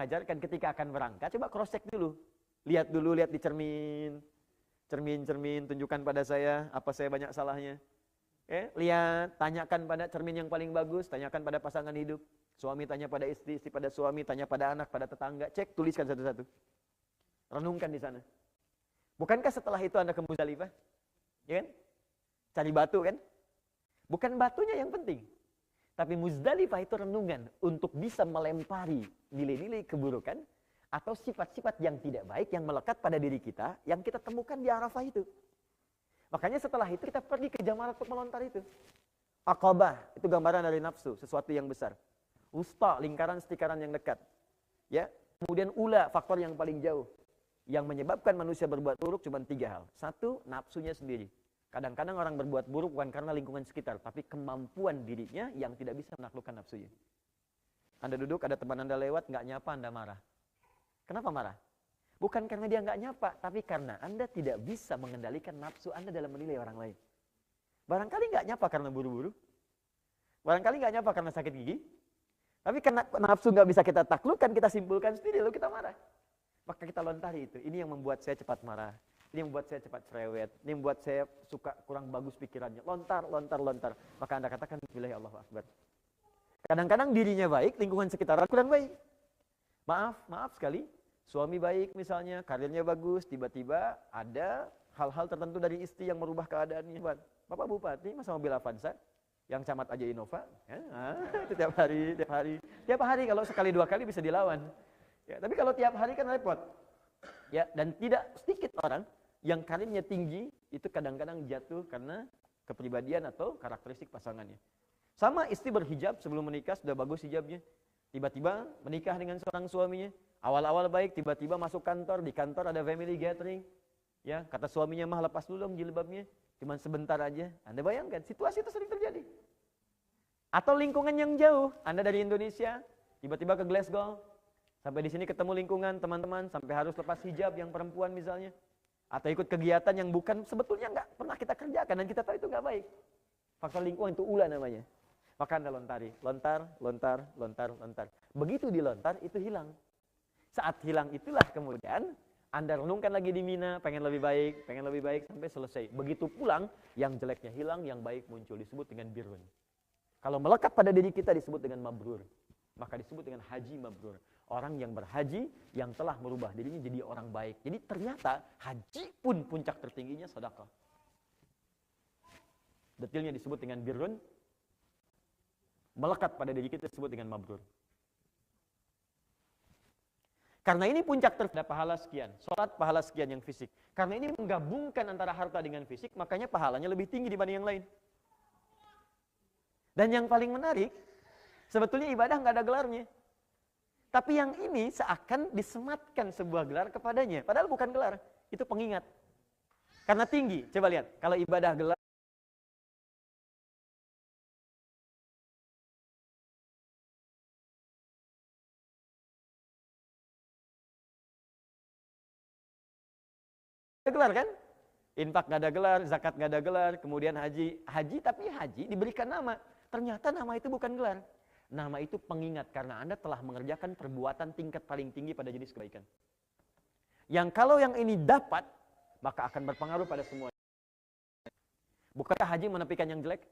mengajarkan ketika akan berangkat, coba cross check dulu. Lihat dulu, lihat di cermin. Cermin, tunjukkan pada saya apa saya banyak salahnya. Lihat, tanyakan pada cermin yang paling bagus, tanyakan pada pasangan hidup. Suami tanya pada istri, istri pada suami, tanya pada anak, pada tetangga. Cek, tuliskan satu-satu. Renungkan di sana. Bukankah setelah itu Anda ke Muzdalifah? Ya kan? Cari batu kan? Bukan batunya yang penting. Tapi Muzdalifah itu renungan untuk bisa melempari nilai-nilai keburukan atau sifat-sifat yang tidak baik yang melekat pada diri kita yang kita temukan di Arafah itu. Makanya setelah itu kita pergi ke Jamarat untuk melontar itu. Aqabah itu gambaran dari nafsu, sesuatu yang besar. Wusta, lingkaran setikaran yang dekat. Ya, kemudian ula, faktor yang paling jauh. Yang menyebabkan manusia berbuat buruk cuma 3 hal. 1, nafsunya sendiri. Kadang-kadang orang berbuat buruk bukan karena lingkungan sekitar, tapi kemampuan dirinya yang tidak bisa menaklukkan nafsunya. Anda duduk, ada teman Anda lewat, nggak nyapa, Anda marah. Kenapa marah? Bukan karena dia nggak nyapa, tapi karena Anda tidak bisa mengendalikan nafsu Anda dalam menilai orang lain. Barangkali nggak nyapa karena buru-buru. Barangkali nggak nyapa karena sakit gigi. Tapi karena nafsu nggak bisa kita taklukkan, kita simpulkan sendiri, lalu kita marah. Maka kita lontari itu. Ini yang membuat saya cepat marah. Ini membuat saya cepat cerewet. Ini membuat saya suka kurang bagus pikirannya. Lontar. Maka Anda katakan, bismillah, Allahu Akbar. Kadang-kadang dirinya baik, lingkungan sekitar kurang baik. Maaf sekali. Suami baik misalnya, karirnya bagus, tiba-tiba ada hal-hal tertentu dari istri yang merubah keadaannya. Bapak Bupati, masa mobil Avanza? Yang camat aja Innova? Itu tiap hari. Tiap hari kalau sekali 2 kali bisa dilawan. Ya, tapi kalau tiap hari kan repot. Ya, dan tidak sedikit orang yang karirnya tinggi itu kadang-kadang jatuh karena kepribadian atau karakteristik pasangannya. Sama istri berhijab sebelum menikah sudah bagus hijabnya. Tiba-tiba menikah dengan seorang suaminya. Awal-awal baik, tiba-tiba masuk kantor, di kantor ada family gathering. Ya, kata suaminya, mah lepas dulu dong jilbabnya. Cuman sebentar aja. Anda bayangkan, situasi itu sering terjadi. Atau lingkungan yang jauh. Anda dari Indonesia, tiba-tiba ke Glasgow. Sampai di sini ketemu lingkungan teman-teman, sampai harus lepas hijab yang perempuan misalnya. Atau ikut kegiatan yang bukan sebetulnya nggak pernah kita kerjakan dan kita tahu itu nggak baik. Faktor lingkungan itu ulah namanya. Maka Anda lontari, lontar. Begitu dilontar itu hilang. Saat hilang itulah kemudian Anda renungkan lagi di Mina, pengen lebih baik sampai selesai. Begitu pulang, yang jeleknya hilang, yang baik muncul, disebut dengan birrun. Kalau melekat pada diri kita disebut dengan mabrur. Maka disebut dengan haji mabrur. Orang yang berhaji, yang telah merubah dirinya jadi orang baik. Jadi ternyata haji pun puncak tertingginya sedekah. Detailnya disebut dengan birrun. Melekat pada diri kita disebut dengan mabrur. Karena ini puncak ada pahala sekian. Sholat pahala sekian yang fisik. Karena ini menggabungkan antara harta dengan fisik, makanya pahalanya lebih tinggi dibanding yang lain. Dan yang paling menarik, sebetulnya ibadah nggak ada gelarnya. Tapi yang ini seakan disematkan sebuah gelar kepadanya. Padahal bukan gelar, itu pengingat. Karena tinggi. Coba lihat, kalau ibadah gelar, ada gelar kan? Infak nggak ada gelar, zakat nggak ada gelar, kemudian haji tapi haji diberikan nama. Ternyata nama itu bukan gelar. Nama itu pengingat karena Anda telah mengerjakan perbuatan tingkat paling tinggi pada jenis kebaikan. Yang kalau yang ini dapat, maka akan berpengaruh pada semua. Bukankah haji menepikan yang jelek?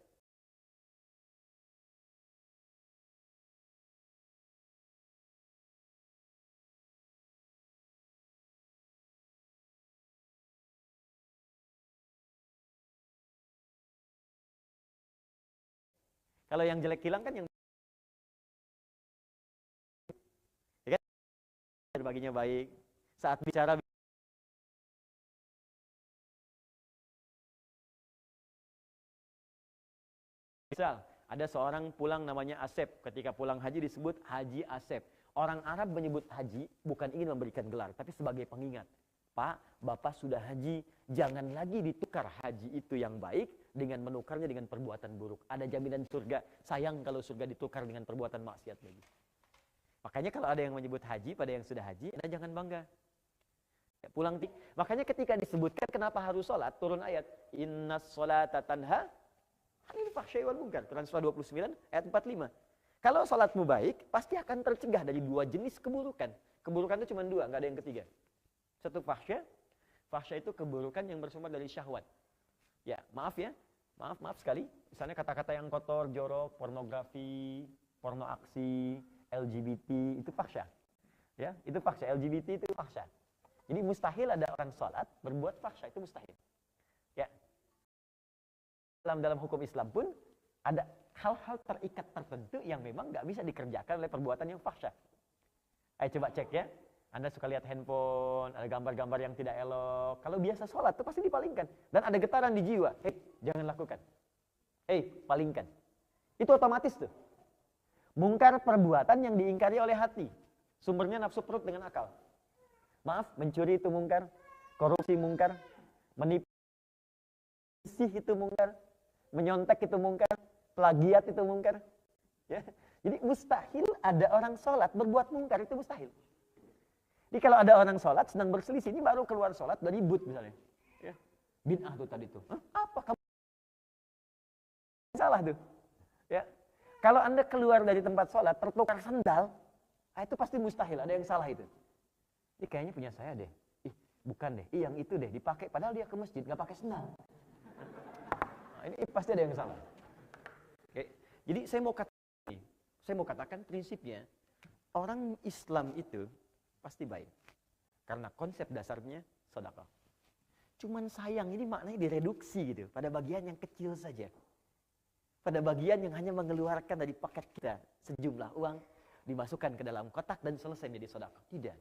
Kalau yang jelek hilang kan yang berbaginya baik. Saat bicara misal ada seorang pulang namanya Asep, ketika pulang haji disebut Haji Asep. Orang Arab menyebut haji bukan ingin memberikan gelar, tapi sebagai pengingat. Pak, Bapak sudah haji, jangan lagi ditukar haji itu yang baik dengan menukarnya dengan perbuatan buruk. Ada jaminan surga, sayang kalau surga ditukar dengan perbuatan maksiat lagi. Makanya kalau ada yang menyebut haji pada yang sudah haji, Anda jangan bangga. Ya, makanya ketika disebutkan kenapa harus sholat, turun ayat. Innas sholata tanha 'anil fahsya'i wal munkar. Quran surah 29 ayat 45. Kalau sholatmu baik, pasti akan tercegah dari dua jenis keburukan. Keburukan itu cuma dua, nggak ada yang ketiga. Satu fahsya. Fahsya itu keburukan yang bersumber dari syahwat. Ya, maaf sekali. Misalnya kata-kata yang kotor, jorok, pornografi, porno aksi, LGBT, itu fahsya. Ya, itu fahsya. LGBT itu fahsya. Jadi mustahil ada orang sholat berbuat fahsya, itu mustahil. Ya. Dalam hukum Islam pun ada hal-hal terikat tertentu yang memang nggak bisa dikerjakan oleh perbuatan yang fahsya. Ayo coba cek ya. Anda suka lihat handphone, ada gambar-gambar yang tidak elok. Kalau biasa sholat itu pasti dipalingkan. Dan ada getaran di jiwa. Jangan lakukan. Palingkan. Itu otomatis tuh. Mungkar perbuatan yang diingkari oleh hati. Sumbernya nafsu perut dengan akal. Maaf, mencuri itu mungkar. Korupsi mungkar. Menipu itu mungkar. Menyontek itu mungkar. Plagiat itu mungkar. Ya. Jadi mustahil ada orang sholat berbuat mungkar, itu mustahil. Jadi kalau ada orang sholat sedang berselisih, ini baru keluar sholat dari ribut misalnya. Ya. Bid'ah tuh tadi tuh. Apa kamu? Salah tuh. Ya. Kalau Anda keluar dari tempat sholat tertukar sendal, itu pasti mustahil, ada yang salah itu. Ini kayaknya punya saya deh. Bukan deh. Yang itu deh dipakai padahal dia ke masjid nggak pakai sendal. Ini pasti ada yang salah. Oke. Jadi saya mau katakan prinsipnya orang Islam itu pasti baik. Karena konsep dasarnya sedekah. Cuman sayang ini maknanya direduksi gitu pada bagian yang kecil saja. Pada bagian yang hanya mengeluarkan dari paket kita sejumlah uang dimasukkan ke dalam kotak dan selesai menjadi sedekah. Tidak.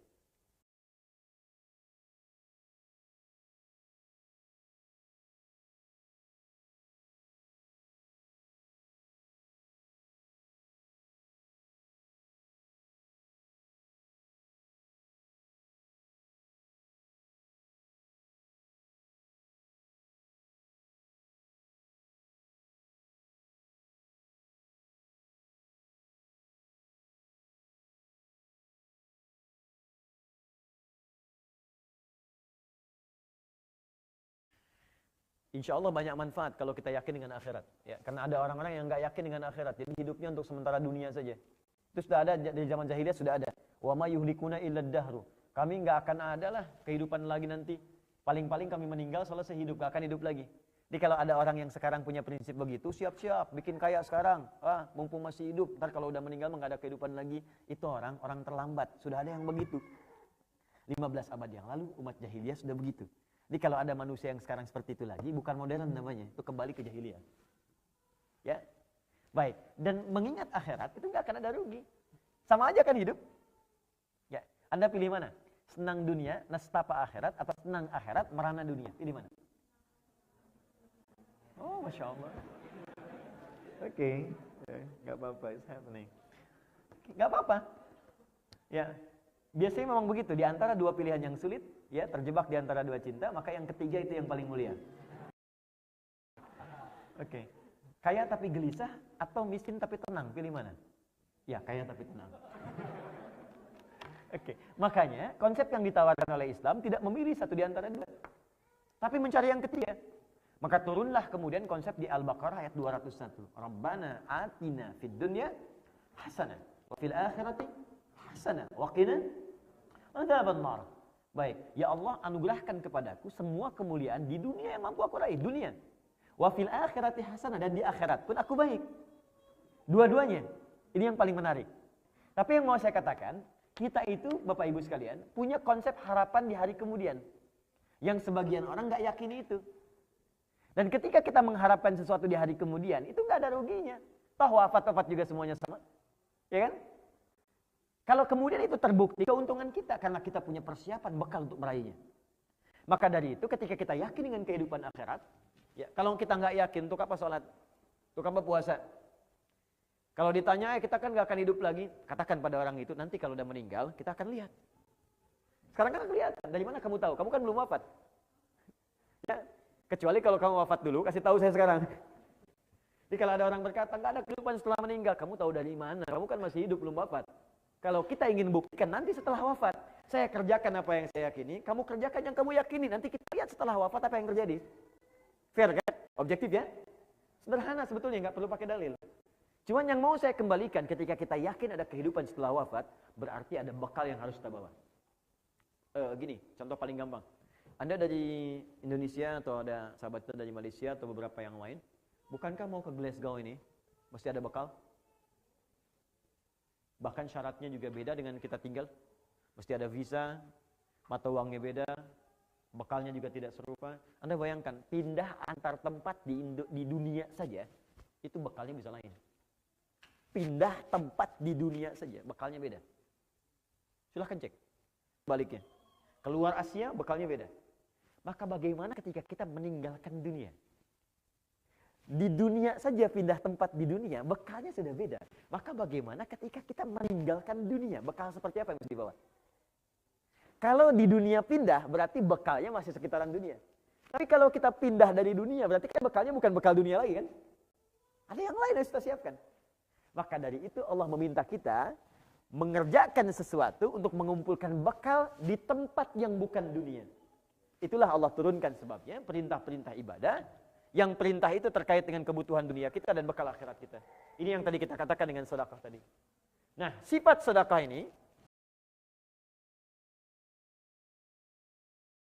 Insya Allah banyak manfaat kalau kita yakin dengan akhirat. Ya, karena ada orang-orang yang nggak yakin dengan akhirat. Jadi hidupnya untuk sementara dunia saja. Itu sudah ada dari zaman jahiliyah, sudah ada. Wa ma yuhlikuna illa dahru. Kami nggak akan ada lah kehidupan lagi nanti. Paling-paling kami meninggal selesai hidup, nggak akan hidup lagi. Jadi kalau ada orang yang sekarang punya prinsip begitu, siap-siap bikin kaya sekarang. Mumpung masih hidup. Ntar kalau udah meninggal nggak ada kehidupan lagi. Itu orang terlambat. Sudah ada yang begitu. 15 abad yang lalu umat jahiliyah sudah begitu. Jadi kalau ada manusia yang sekarang seperti itu lagi, bukan modern namanya, itu kembali ke jahiliyah. Ya, baik. Dan mengingat akhirat itu nggak akan ada rugi. Sama aja kan hidup. Ya, Anda pilih mana? Senang dunia, nestapa akhirat, atau senang akhirat, merana dunia? Pilih mana? Oh, masya Allah. Oke, nggak apa-apa, it's happening. Nggak apa-apa. Ya, biasanya memang begitu. Di antara dua pilihan yang sulit, ya terjebak di antara dua cinta, maka yang ketiga itu yang paling mulia. Oke. Kaya tapi gelisah atau miskin tapi tenang, pilih mana? Ya, kaya tapi tenang. Oke. Makanya konsep yang ditawarkan oleh Islam tidak memilih satu di antara dua, tapi mencari yang ketiga. Maka turunlah kemudian konsep di Al-Baqarah ayat 201. Rabbana atina fid dunya hasanah wa fil akhirati hasanah wa qina adzabannar. Baik, ya Allah anugerahkan kepadaku semua kemuliaan di dunia yang mampu aku raih, dunia. Wa fil akhirati hasanah, dan di akhirat pun aku baik. Dua-duanya. Ini yang paling menarik. Tapi yang mau saya katakan, kita itu Bapak Ibu sekalian punya konsep harapan di hari kemudian. Yang sebagian orang nggak yakini itu. Dan ketika kita mengharapkan sesuatu di hari kemudian, itu nggak ada ruginya. Toh wafat-wafat juga semuanya sama. Ya kan? Kalau kemudian itu terbukti keuntungan kita karena kita punya persiapan bekal untuk meraihnya. Maka dari itu ketika kita yakin dengan kehidupan akhirat, ya kalau kita nggak yakin, untuk apa sholat? Untuk apa puasa? Kalau ditanya, kita kan nggak akan hidup lagi, katakan pada orang itu, nanti kalau udah meninggal, kita akan lihat. Sekarang kan kelihatan, dari mana kamu tahu? Kamu kan belum wafat. Ya, kecuali kalau kamu wafat dulu, kasih tahu saya sekarang. Jadi kalau ada orang berkata, nggak ada kehidupan setelah meninggal, kamu tahu dari mana? Kamu kan masih hidup, belum wafat. Kalau kita ingin buktikan nanti setelah wafat, saya kerjakan apa yang saya yakini, kamu kerjakan yang kamu yakini, nanti kita lihat setelah wafat apa yang terjadi. Fair kan? Objektif ya? Sederhana sebetulnya, nggak perlu pakai dalil. Cuman yang mau saya kembalikan, ketika kita yakin ada kehidupan setelah wafat, berarti ada bekal yang harus kita bawa. Gini, contoh paling gampang. Anda dari Indonesia atau ada sahabat kita dari Malaysia atau beberapa yang lain, bukankah mau ke Glasgow ini? Mesti ada bekal. Bahkan syaratnya juga beda dengan kita tinggal. Mesti ada visa, mata uangnya beda, bekalnya juga tidak serupa. Anda bayangkan, pindah antar tempat di dunia saja, itu bekalnya bisa lain. Pindah tempat di dunia saja, bekalnya beda. Silahkan cek baliknya. Keluar Asia, bekalnya beda. Maka bagaimana ketika kita meninggalkan dunia? Di dunia saja pindah tempat di dunia, bekalnya sudah beda. Maka bagaimana ketika kita meninggalkan dunia? Bekal seperti apa yang mesti dibawa? Kalau di dunia pindah, berarti bekalnya masih sekitaran dunia. Tapi kalau kita pindah dari dunia, berarti kan bekalnya bukan bekal dunia lagi kan? Ada yang lain yang kita siapkan. Maka dari itu Allah meminta kita mengerjakan sesuatu untuk mengumpulkan bekal di tempat yang bukan dunia. Itulah Allah turunkan sebabnya perintah-perintah ibadah. Yang perintah itu terkait dengan kebutuhan dunia kita dan bekal akhirat kita. Ini yang tadi kita katakan dengan sedekah tadi. Nah, sifat sedekah ini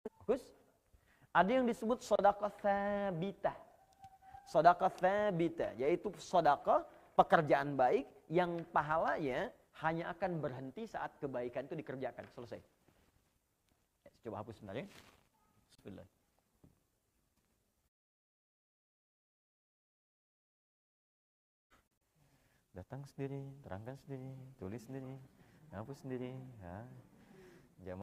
bagus. Ada yang disebut sedekah tsabitah. Sedekah tsabitah yaitu sedekah pekerjaan baik yang pahalanya hanya akan berhenti saat kebaikan itu dikerjakan. Selesai. Coba hapus sebentar ya. Bismillah. Datang sendiri, terangkan sendiri, tulis sendiri, hapus sendiri. Jam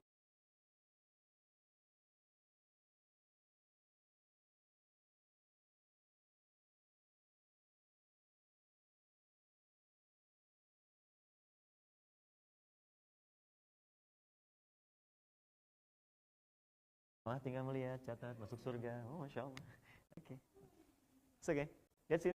tinggal melihat, catat, masuk surga. Oh, Masya Allah. Oke. It's okay. That's it.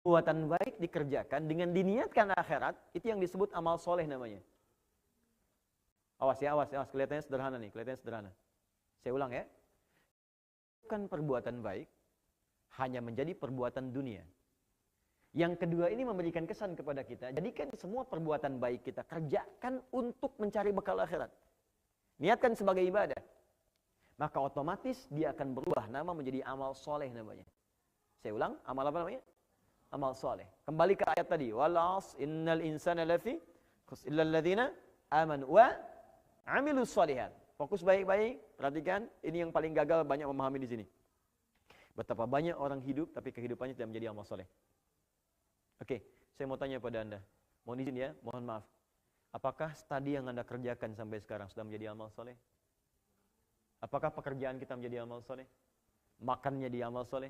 Perbuatan baik dikerjakan dengan diniatkan akhirat, itu yang disebut amal soleh namanya. Awas ya, awas, kelihatannya sederhana nih, kelihatannya sederhana. Saya ulang ya. Bukan perbuatan baik, hanya menjadi perbuatan dunia. Yang kedua ini memberikan kesan kepada kita, jadikan semua perbuatan baik kita kerjakan untuk mencari bekal akhirat. Niatkan sebagai ibadah. Maka otomatis dia akan berubah nama menjadi amal soleh namanya. Saya ulang, amal apa namanya? Amal soleh. Kembali ke ayat tadi. Wal 'asr innal insana lafi illal ladzina amanu wa amilus shalihat. Fokus baik-baik, perhatikan, ini yang paling gagal banyak memahami di sini. Betapa banyak orang hidup tapi kehidupannya tidak menjadi amal soleh. Oke, saya mau tanya pada Anda. Mohon izin ya, mohon maaf. Apakah studi yang Anda kerjakan sampai sekarang sudah menjadi amal soleh? Apakah pekerjaan kita menjadi amal soleh? Makannya di amal soleh?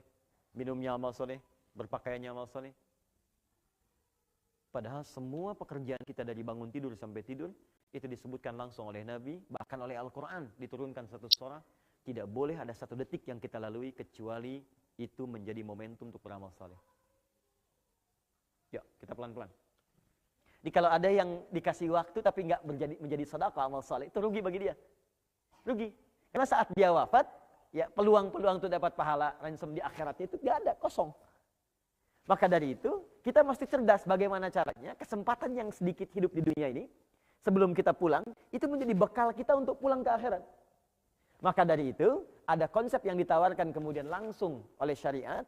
Minumnya amal soleh? Berpakaiannya amal soleh? Padahal semua pekerjaan kita dari bangun tidur sampai tidur, itu disebutkan langsung oleh Nabi, bahkan oleh Al-Quran, diturunkan satu surah, tidak boleh ada satu detik yang kita lalui, kecuali itu menjadi momentum untuk beramal saleh. Yuk, kita pelan-pelan. Jadi kalau ada yang dikasih waktu, tapi nggak menjadi sedekah amal saleh, itu rugi bagi dia. Rugi. Karena saat dia wafat, ya peluang-peluang untuk dapat pahala ransom di akhiratnya itu nggak ada, kosong. Maka dari itu, kita mesti cerdas bagaimana caranya, kesempatan yang sedikit hidup di dunia ini, sebelum kita pulang, itu menjadi bekal kita untuk pulang ke akhirat. Maka dari itu, ada konsep yang ditawarkan kemudian langsung oleh syariat,